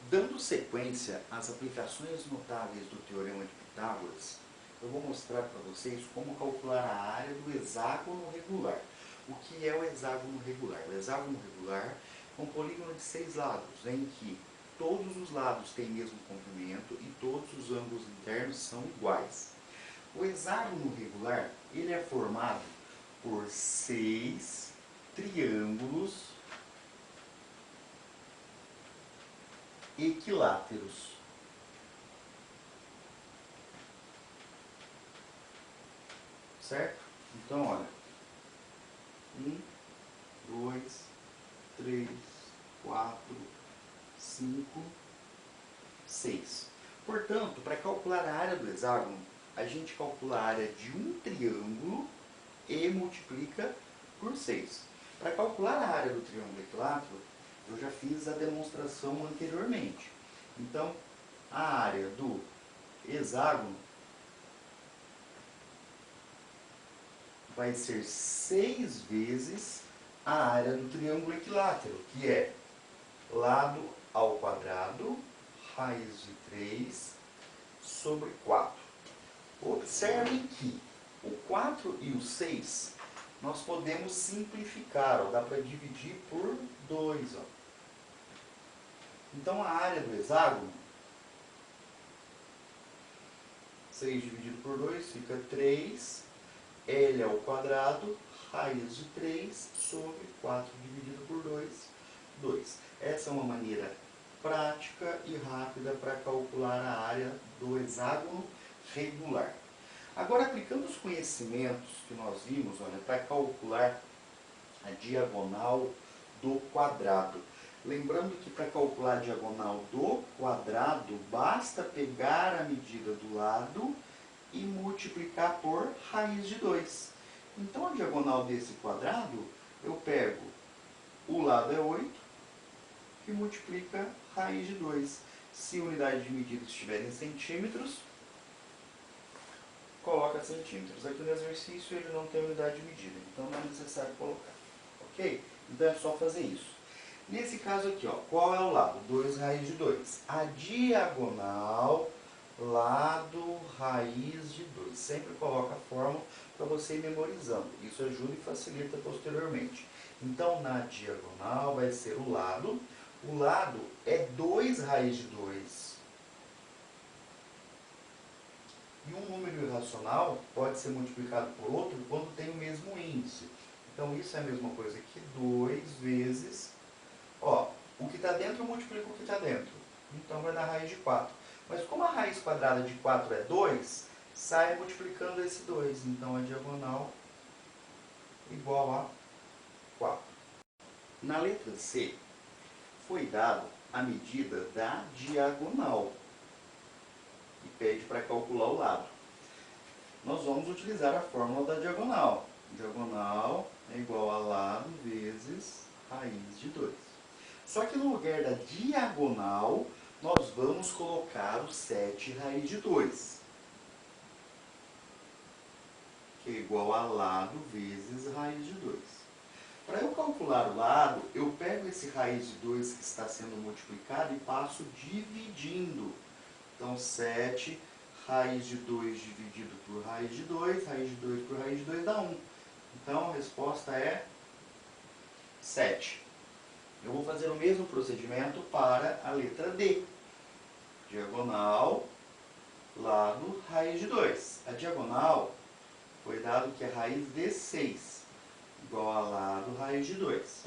Dando sequência às aplicações notáveis do Teorema de Pitágoras, eu vou mostrar para vocês como calcular a área do hexágono regular. O que é o hexágono regular? O hexágono regular é um polígono de 6 lados, em que todos os lados têm o mesmo comprimento e todos os ângulos internos são iguais. O hexágono regular ele é formado por 6 triângulos equiláteros. Certo? Então, olha. 1, 2, 3, 4, 5, 6. Portanto, para calcular a área do hexágono, a gente calcula a área de um triângulo e multiplica por 6. Para calcular a área do triângulo equilátero, eu já fiz a demonstração anteriormente. Então, a área do hexágono vai ser 6 vezes a área do triângulo equilátero, que é lado ao quadrado, raiz de 3 sobre 4. Observem que o 4 e o 6 nós podemos simplificar, ó, dá para dividir por 2. Ó. Então a área do hexágono, 6 dividido por 2 fica 3, L ao quadrado, raiz de 3 sobre 4 dividido por 2, 2. Essa é uma maneira prática e rápida para calcular a área do hexágono regular. Agora, aplicando os conhecimentos que nós vimos, olha, para calcular a diagonal do quadrado. Lembrando que para calcular a diagonal do quadrado, basta pegar a medida do lado e multiplicar por raiz de 2. Então, a diagonal desse quadrado, eu pego o lado é 8 e multiplica raiz de 2. Se a unidade de medida estiver em centímetros, coloca centímetros. Aqui no exercício ele não tem unidade de medida, então não é necessário colocar. Ok? Então é só fazer isso. Nesse caso aqui, ó, qual é o lado? 2 raiz de 2. A diagonal, lado, raiz de 2. Sempre coloca a fórmula para você ir memorizando. Isso ajuda e facilita posteriormente. Então, na diagonal vai ser o lado. O lado é 2 raiz de 2. E um número irracional pode ser multiplicado por outro quando tem o mesmo índice. Então, isso é a mesma coisa que 2 vezes... Ó, o que está dentro multiplica o que está dentro. Então, vai dar raiz de 4. Mas como a raiz quadrada de 4 é 2, sai multiplicando esse 2. Então, a diagonal igual a 4. Na letra C, foi dado a medida da diagonal. E pede para calcular o lado. Nós vamos utilizar a fórmula da diagonal. Diagonal é igual a lado vezes raiz de 2. Só que no lugar da diagonal, nós vamos colocar o 7 raiz de 2. Que é igual a lado vezes raiz de 2. Para eu calcular o lado, eu pego esse raiz de 2 que está sendo multiplicado e passo dividindo. Então, 7 raiz de 2 dividido por raiz de 2, raiz de 2 por raiz de 2 dá 1. Então, a resposta é 7. Eu vou fazer o mesmo procedimento para a letra D. Diagonal, lado, raiz de 2. A diagonal foi dado que é raiz de 6, igual a lado, raiz de 2.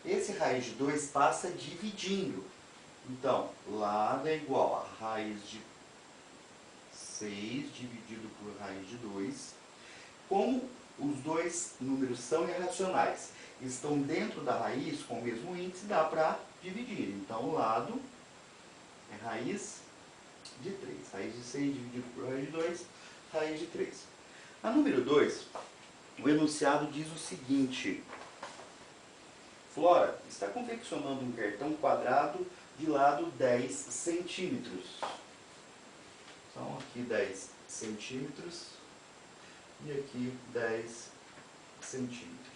Esse raiz de 2 passa dividindo. Então, lado é igual a raiz de 6 dividido por raiz de 2. Como os dois números são irracionais, estão dentro da raiz com o mesmo índice, dá para dividir. Então, o lado é raiz de 3. Raiz de 6 dividido por raiz de 2, raiz de 3. A número 2, o enunciado diz o seguinte: Flora está confeccionando um cartão quadrado de lado 10 centímetros. Então, aqui 10 centímetros e aqui 10 centímetros.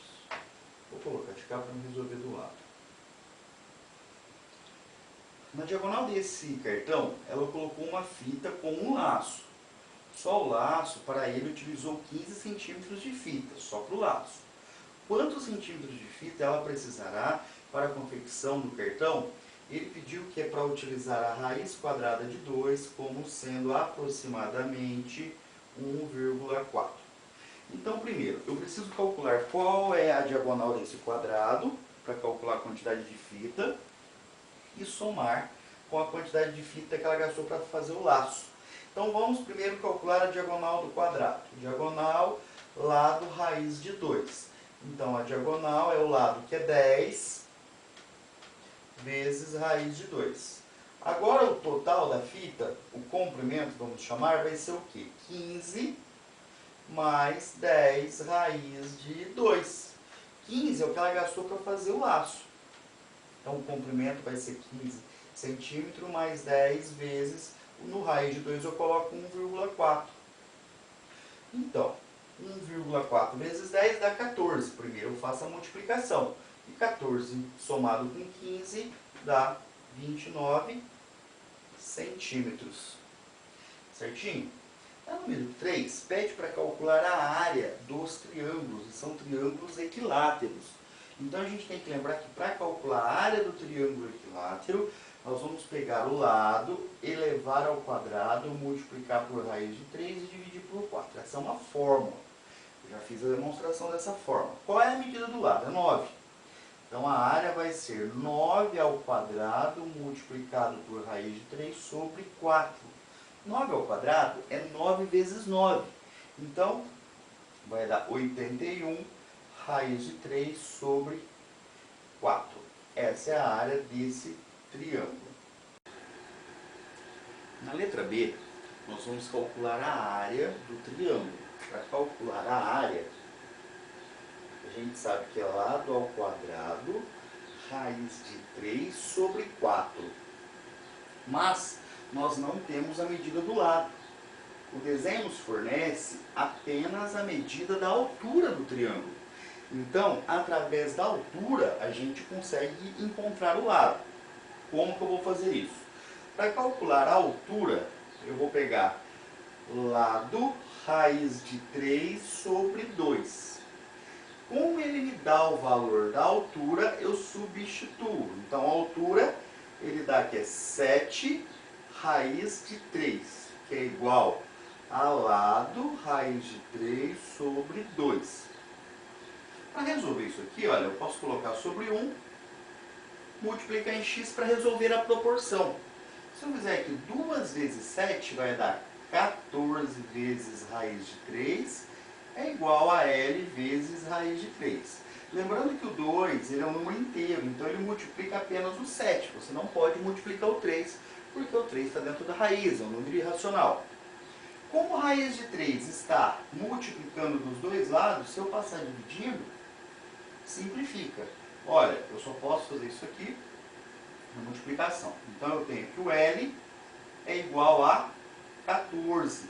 Vou colocar de cá para não resolver do lado. Na diagonal desse cartão, ela colocou uma fita com um laço. Só o laço, para ele, utilizou 15 centímetros de fita, só para o laço. Quantos centímetros de fita ela precisará para a confecção do cartão? Ele pediu que é para utilizar a raiz quadrada de 2 como sendo aproximadamente 1,4. Então, primeiro, eu preciso calcular qual é a diagonal desse quadrado, para calcular a quantidade de fita, e somar com a quantidade de fita que ela gastou para fazer o laço. Então, vamos primeiro calcular a diagonal do quadrado. Diagonal, lado, raiz de 2. Então, a diagonal é o lado que é 10 vezes raiz de 2. Agora, o total da fita, o comprimento, vamos chamar, vai ser o quê? 15 mais 10 raiz de 2. 15 é o que ela gastou para fazer o laço. Então, o comprimento vai ser 15 centímetros mais 10 vezes, no raiz de 2 eu coloco 1,4. Então, 1,4 vezes 10 dá 14. Primeiro eu faço a multiplicação. E 14 somado com 15 dá 29 centímetros. Certinho? A número 3 pede para calcular a área dos triângulos. E são triângulos equiláteros. Então a gente tem que lembrar que para calcular a área do triângulo equilátero, nós vamos pegar o lado, elevar ao quadrado, multiplicar por raiz de 3 e dividir por 4. Essa é uma fórmula. Eu já fiz a demonstração dessa forma. Qual é a medida do lado? É 9. Então a área vai ser 9 ao quadrado multiplicado por raiz de 3 sobre 4. 9 ao quadrado é 9 vezes 9. Então vai dar 81 raiz de 3 sobre 4. Essa é a área desse triângulo. Na letra B, nós vamos calcular a área do triângulo. Para calcular a área, a gente sabe que é lado ao quadrado, raiz de 3 sobre 4. Mas nós não temos a medida do lado. O desenho nos fornece apenas a medida da altura do triângulo. Então, através da altura, a gente consegue encontrar o lado. Como que eu vou fazer isso? Para calcular a altura, eu vou pegar lado, raiz de 3 sobre 2. Como ele me dá o valor da altura, eu substituo. Então, a altura, ele dá que é 7 raiz de 3, que é igual a lado, raiz de 3 sobre 2. Para resolver isso aqui, olha, eu posso colocar sobre 1, multiplicar em x para resolver a proporção. Se eu fizer aqui 2 vezes 7, vai dar 14 vezes raiz de 3, é igual a L vezes raiz de 3. Lembrando que o 2 ele é um número inteiro, então ele multiplica apenas o 7. Você não pode multiplicar o 3, porque o 3 está dentro da raiz, é um número irracional. Como a raiz de 3 está multiplicando dos dois lados, se eu passar dividindo, simplifica. Olha, eu só posso fazer isso aqui na multiplicação. Então eu tenho que o L é igual a 14.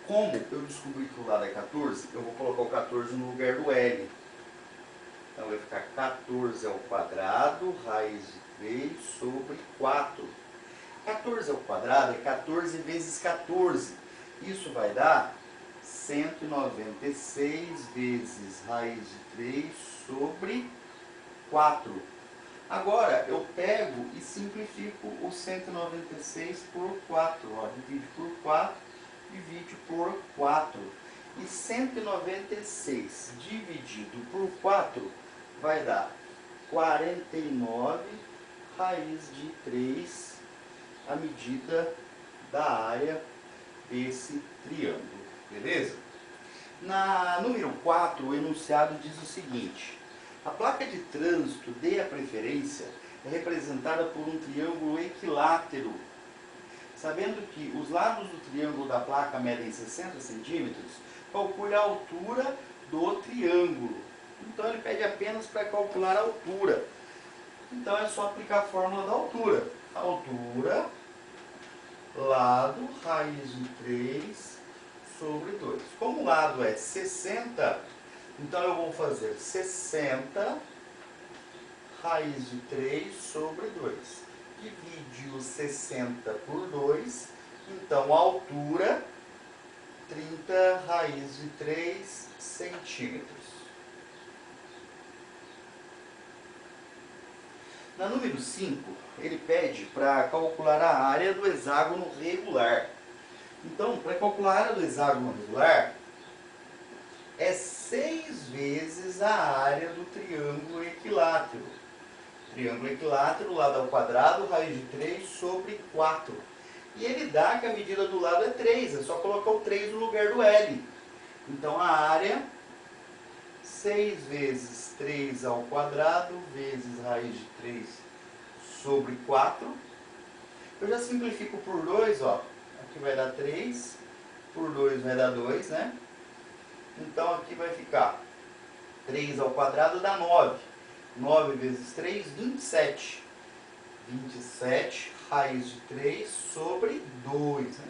Como eu descobri que o lado é 14, eu vou colocar o 14 no lugar do L. Então vai ficar 14 ao quadrado, raiz de 3 sobre 4. 14 ao quadrado é 14 vezes 14. Isso vai dar 196 vezes raiz de 3 sobre 4. Agora, eu pego e simplifico o 196 por 4. Ó, divide por 4, divide por 4. E 196 dividido por 4 vai dar 49 raiz de 3, a medida da área desse triângulo. Beleza? Na número 4, o enunciado diz o seguinte: a placa de trânsito dê a preferência é representada por um triângulo equilátero. Sabendo que os lados do triângulo da placa medem 60 centímetros, calcule a altura do triângulo. Então ele pede apenas para calcular a altura. Então é só aplicar a fórmula da altura. Altura, lado, raiz de 3 sobre 2. Como o lado é 60, então eu vou fazer 60 raiz de 3 sobre 2. divide os 60 por 2, então a altura 30 raiz de 3 centímetros. Na número 5, ele pede para calcular a área do hexágono regular. Então, para calcular a área do hexágono regular, é 6 vezes a área do triângulo equilátero. Triângulo equilátero, lado ao quadrado, raiz de 3 sobre 4. E ele dá que a medida do lado é 3, é só colocar o 3 no lugar do L. Então a área, 6 vezes 3 ao quadrado, vezes raiz de 3 sobre 4. Eu já simplifico por 2, ó. Aqui vai dar 3, por 2 vai dar 2, né? Então aqui vai ficar 3 ao quadrado dá 9. 9 vezes 3, 27. 27, raiz de 3 sobre 2, né?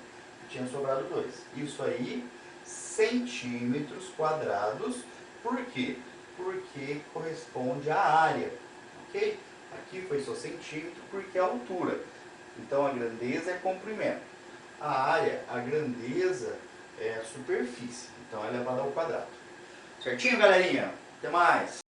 Tinha sobrado 2. Isso aí, centímetros quadrados. Por quê? Porque corresponde à área, ok? Aqui foi só centímetro porque é a altura. Então a grandeza é comprimento. A área, a grandeza é a superfície. Então ela é elevada ao quadrado. Certinho, galerinha? Até mais!